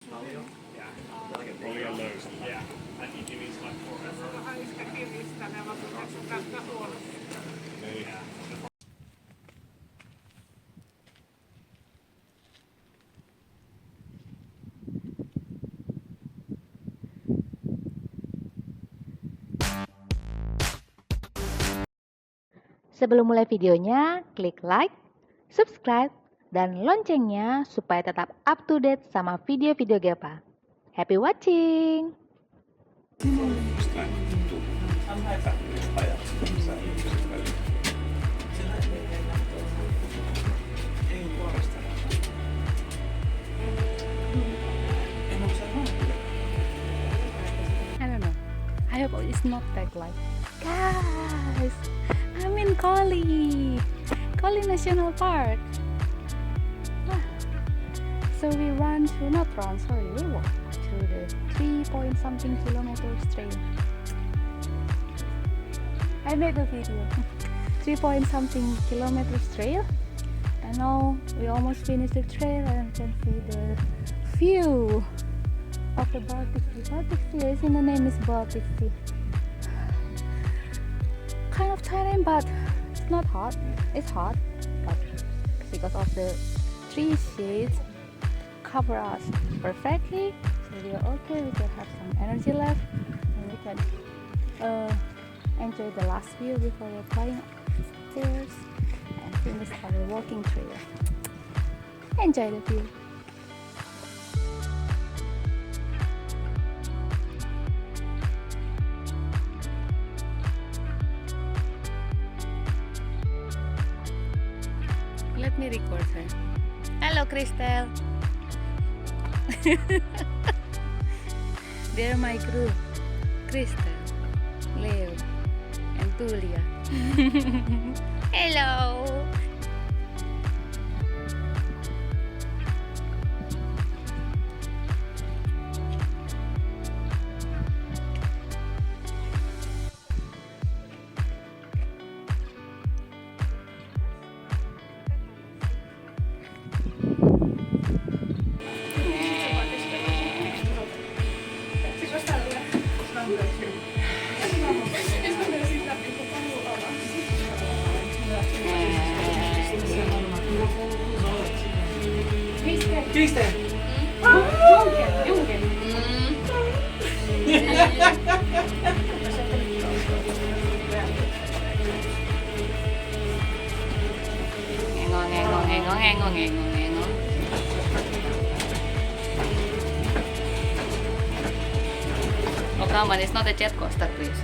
Yeah. Really alone. Yeah. And he means like forever. Yeah. Sebelum mulai videonya, klik like, subscribe, dan loncengnya supaya tetap up to date sama video-video Gepa. Happy watching! I don't know. I hope it's not that like, guys, I'm in Koli National Park. So we walk through the 3-point-something kilometers trail. I made a video. 3-point-something kilometers trail, and now we almost finished the trail and can see the view of the Baltic Sea. Baltic Sea, I think the name is Baltic Sea. Kind of tiring, but it's not hot. It's hot, but because of the tree shades cover us perfectly, so we are okay. We can have some energy left, and we can enjoy the last view before we're climbing stairs and finish our walking trail. Enjoy the view. Let me record her. Hello, Crystal. They're my group. Crystal, Leo, and Tulia. Hello. Kristen! Junken! Oh come on, it's not a jet coaster, please.